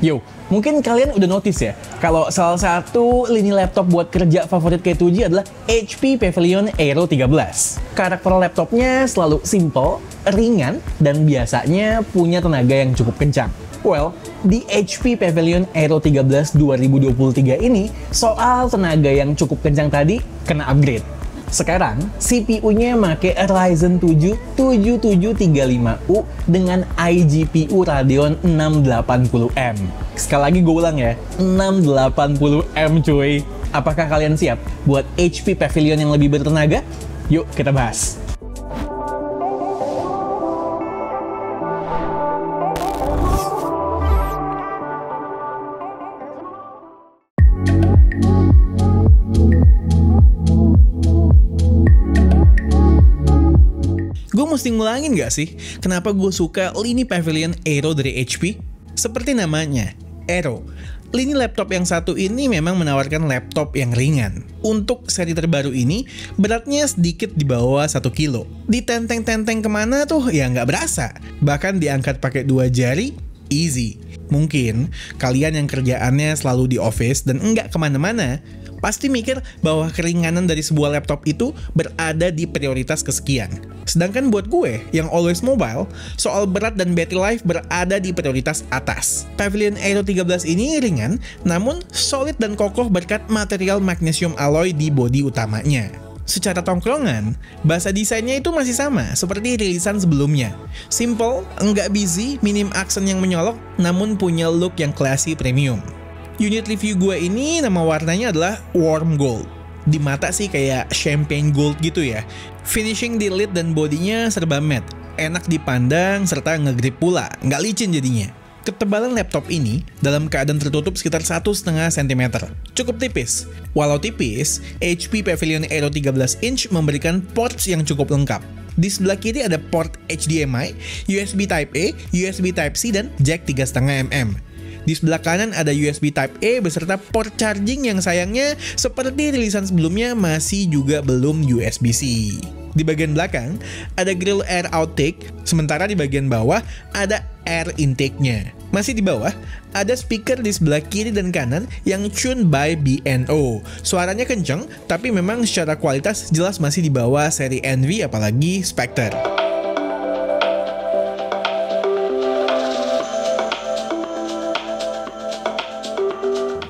Yo, mungkin kalian udah notice ya, kalau salah satu lini laptop buat kerja favorit K2G adalah HP Pavilion Aero 13. Karakter laptopnya selalu simple, ringan, dan biasanya punya tenaga yang cukup kencang. Well, di HP Pavilion Aero 13 2023 ini, soal tenaga yang cukup kencang tadi kena upgrade. Sekarang, CPU-nya pakai Ryzen 7 7735U dengan iGPU Radeon 680M. Sekali lagi gue ulang ya, 680M cuy. Apakah kalian siap buat HP Pavilion yang lebih bertenaga? Yuk kita bahas. Gue mesti ngulangin gak sih, kenapa gue suka lini Pavilion Aero dari HP? Seperti namanya, Aero. Lini laptop yang satu ini memang menawarkan laptop yang ringan. Untuk seri terbaru ini, beratnya sedikit di bawah 1 kilo. Ditenteng-tenteng kemana tuh ya nggak berasa. Bahkan diangkat pakai 2 jari, easy. Mungkin kalian yang kerjaannya selalu di office dan nggak kemana-mana, pasti mikir bahwa keringanan dari sebuah laptop itu berada di prioritas kesekian. Sedangkan buat gue, yang always mobile, soal berat dan battery life berada di prioritas atas. Pavilion Aero 13 ini ringan, namun solid dan kokoh berkat material magnesium alloy di bodi utamanya. Secara tongkrongan, bahasa desainnya itu masih sama seperti rilisan sebelumnya. Simple, enggak busy, minim aksen yang menyolok, namun punya look yang classy premium. Unit review gue ini nama warnanya adalah Warm Gold. Di mata sih kayak champagne gold gitu ya. Finishing di lid dan bodinya serba matte. Enak dipandang serta ngegrip pula, nggak licin jadinya. Ketebalan laptop ini dalam keadaan tertutup sekitar 1,5 cm. Cukup tipis. Walau tipis, HP Pavilion Aero 13 inch memberikan ports yang cukup lengkap. Di sebelah kiri ada port HDMI, USB Type-A, USB Type-C, dan jack 3,5 mm. Di sebelah kanan ada USB Type-A beserta port charging yang sayangnya seperti rilisan sebelumnya masih juga belum USB-C. Di bagian belakang ada grill air outtake, sementara di bagian bawah ada air intake-nya. Masih di bawah ada speaker di sebelah kiri dan kanan yang tuned by B&O. Suaranya kenceng, tapi memang secara kualitas jelas masih di bawah seri Envy apalagi Spectre.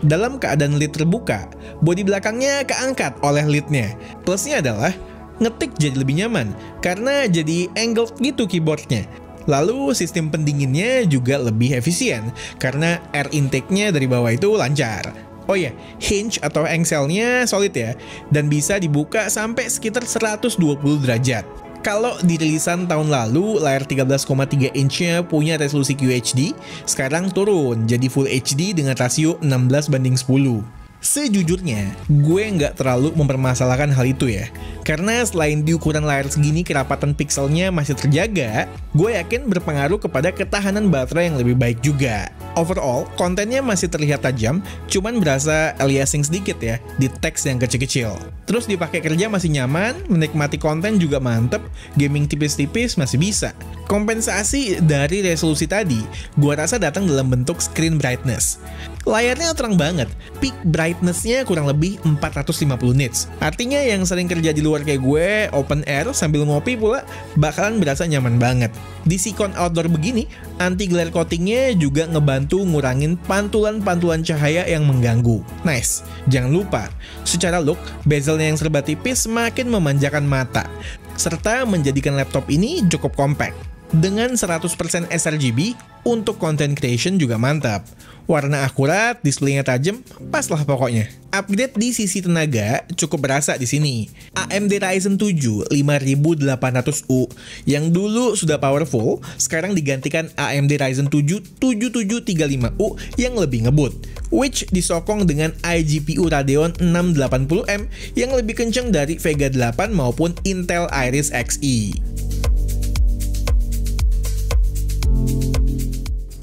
Dalam keadaan lid terbuka, bodi belakangnya keangkat oleh lidnya. Plusnya adalah ngetik jadi lebih nyaman karena jadi angled gitu keyboardnya. Lalu sistem pendinginnya juga lebih efisien karena air intake-nya dari bawah itu lancar. Oh ya, hinge atau engselnya solid ya, dan bisa dibuka sampai sekitar 120 derajat. Kalau di rilisan tahun lalu, layar 13,3 inch-nya punya resolusi QHD, sekarang turun jadi Full HD dengan rasio 16:10. Sejujurnya, gue nggak terlalu mempermasalahkan hal itu ya. Karena selain di ukuran layar segini kerapatan pikselnya masih terjaga, gue yakin berpengaruh kepada ketahanan baterai yang lebih baik juga. Overall, kontennya masih terlihat tajam, cuman berasa aliasing sedikit ya, di teks yang kecil-kecil. Terus dipakai kerja masih nyaman, menikmati konten juga mantep, gaming tipis-tipis masih bisa. Kompensasi dari resolusi tadi, gue rasa datang dalam bentuk screen brightness. Layarnya terang banget, peak brightness-nya kurang lebih 450 nits. Artinya yang sering kerja di luar kayak gue, open air sambil ngopi pula, bakalan berasa nyaman banget. Di Sikon outdoor begini, anti-glare coating-nya juga ngebantu ngurangin pantulan-pantulan cahaya yang mengganggu. Nice, jangan lupa, secara look, bezelnya yang serba tipis semakin memanjakan mata, serta menjadikan laptop ini cukup compact. Dengan 100% sRGB, untuk content creation juga mantap. Warna akurat, displaynya tajam, pas lah pokoknya. Upgrade di sisi tenaga cukup berasa di sini. AMD Ryzen 7 5800U yang dulu sudah powerful, sekarang digantikan AMD Ryzen 7 7735U yang lebih ngebut, which disokong dengan iGPU Radeon 680M yang lebih kencang dari Vega 8 maupun Intel Iris Xe.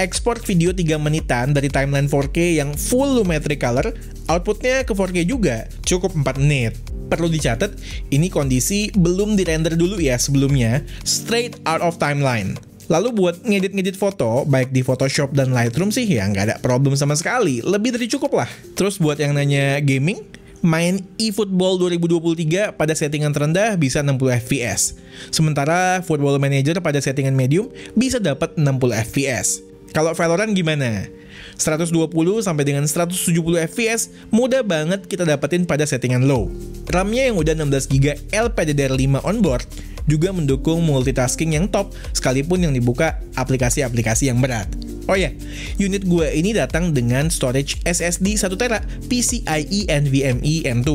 Ekspor video 3 menitan dari timeline 4K yang full lumetri color, outputnya ke 4K juga, cukup 4 menit. Perlu dicatat, ini kondisi belum dirender dulu ya sebelumnya, straight out of timeline. Lalu buat ngedit-ngedit foto, baik di Photoshop dan Lightroom sih ya nggak ada problem sama sekali, lebih dari cukup lah. Terus buat yang nanya gaming, main eFootball 2023 pada settingan terendah bisa 60 fps. Sementara Football Manager pada settingan medium bisa dapat 60 fps. Kalau Valorant gimana? 120 sampai dengan 170 fps mudah banget kita dapetin pada settingan low. RAM-nya yang udah 16GB LPDDR5 onboard juga mendukung multitasking yang top sekalipun yang dibuka aplikasi-aplikasi yang berat. Oh ya, unit gue ini datang dengan storage SSD 1TB PCIe NVMe M2.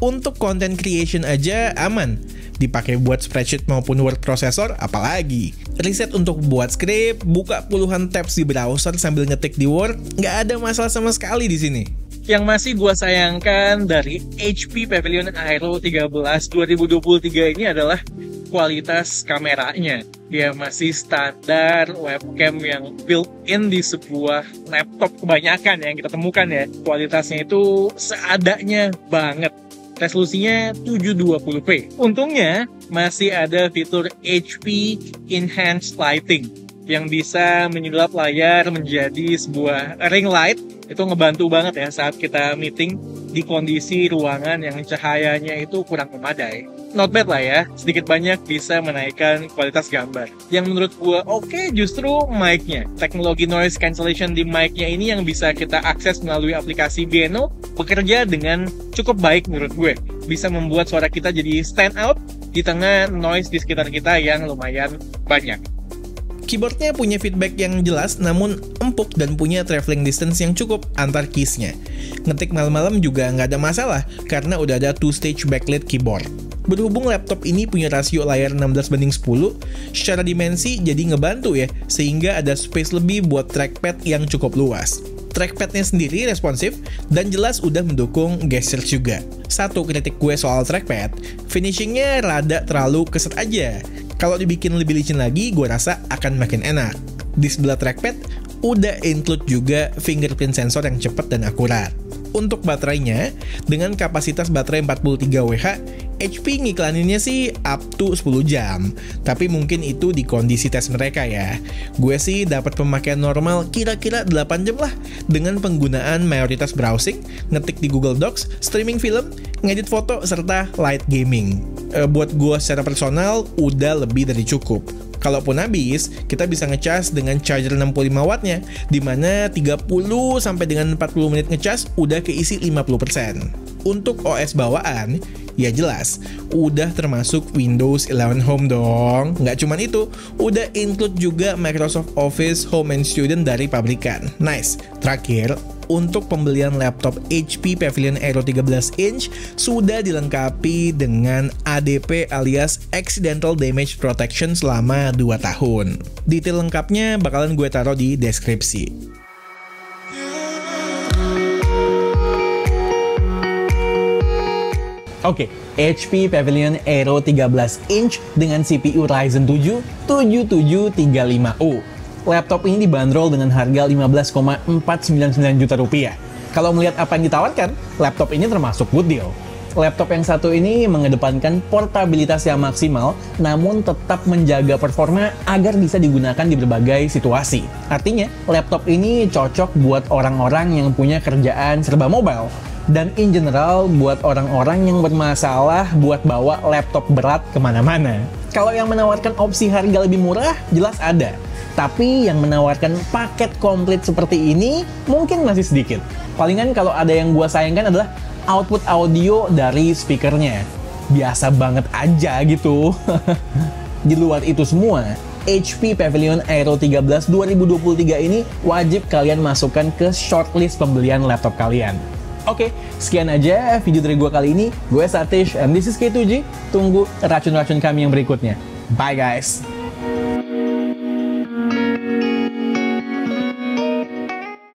Untuk content creation aja aman. Dipakai buat spreadsheet maupun word processor, apalagi. Riset untuk buat script, buka puluhan tabs di browser sambil ngetik di Word, nggak ada masalah sama sekali di sini. Yang masih gue sayangkan dari HP Pavilion Aero 13 2023 ini adalah kualitas kameranya. Dia masih standar webcam yang built-in di sebuah laptop kebanyakan yang kita temukan ya. Kualitasnya itu seadanya banget. Resolusinya 720p. Untungnya masih ada fitur HP Enhanced Lighting yang bisa menyulap layar menjadi sebuah ring light. Itu ngebantu banget ya saat kita meeting di kondisi ruangan yang cahayanya itu kurang memadai. Not bad lah ya, sedikit banyak bisa menaikkan kualitas gambar. Yang menurut gue oke, justru mic-nya. Teknologi noise cancellation di mic-nya ini yang bisa kita akses melalui aplikasi Beno bekerja dengan cukup baik menurut gue. Bisa membuat suara kita jadi stand out di tengah noise di sekitar kita yang lumayan banyak. Keyboardnya punya feedback yang jelas namun empuk dan punya traveling distance yang cukup antar keysnya. Ngetik malam-malam juga nggak ada masalah karena udah ada two-stage backlit keyboard. Berhubung laptop ini punya rasio layar 16:10, secara dimensi jadi ngebantu ya, sehingga ada space lebih buat trackpad yang cukup luas. Trackpadnya sendiri responsif dan jelas udah mendukung gesture juga. Satu kritik gue soal trackpad, finishingnya rada terlalu keset aja. Kalau dibikin lebih licin lagi, gue rasa akan makin enak. Di sebelah trackpad, udah include juga fingerprint sensor yang cepat dan akurat. Untuk baterainya, dengan kapasitas baterai 43 Wh, HP ngiklaninnya sih up to 10 jam. Tapi mungkin itu di kondisi tes mereka ya. Gue sih dapat pemakaian normal kira-kira 8 jam lah, dengan penggunaan mayoritas browsing, ngetik di Google Docs, streaming film, ngedit foto, serta light gaming. Buat gue secara personal, udah lebih dari cukup. Kalaupun habis, kita bisa ngecas dengan charger 65 wattnya, di mana 30 sampai dengan 40 menit ngecas udah keisi 50%. Untuk OS bawaan, ya jelas, udah termasuk Windows 11 Home dong. Nggak cuman itu, udah include juga Microsoft Office Home and Student dari pabrikan. Nice. Terakhir, untuk pembelian laptop HP Pavilion Aero 13 inch sudah dilengkapi dengan ADP alias Accidental Damage Protection selama 2 tahun. Detail lengkapnya bakalan gue taruh di deskripsi. Oke, HP Pavilion Aero 13 inch dengan CPU Ryzen 7 7735U. Laptop ini dibanderol dengan harga 15,499 juta rupiah. Kalau melihat apa yang ditawarkan, laptop ini termasuk good deal. Laptop yang satu ini mengedepankan portabilitas yang maksimal, namun tetap menjaga performa agar bisa digunakan di berbagai situasi. Artinya, laptop ini cocok buat orang-orang yang punya kerjaan serba mobile. Dan in general, buat orang-orang yang bermasalah buat bawa laptop berat kemana-mana. Kalau yang menawarkan opsi harga lebih murah, jelas ada. Tapi yang menawarkan paket komplit seperti ini mungkin masih sedikit. Palingan kalau ada yang gua sayangkan adalah output audio dari speakernya. Biasa banget aja gitu. Di luar itu semua, HP Pavilion Aero 13 2023 ini wajib kalian masukkan ke shortlist pembelian laptop kalian. Oke, sekian aja video dari gua kali ini. Gue Satish, and this is K2G. Tunggu racun-racun kami yang berikutnya. Bye guys!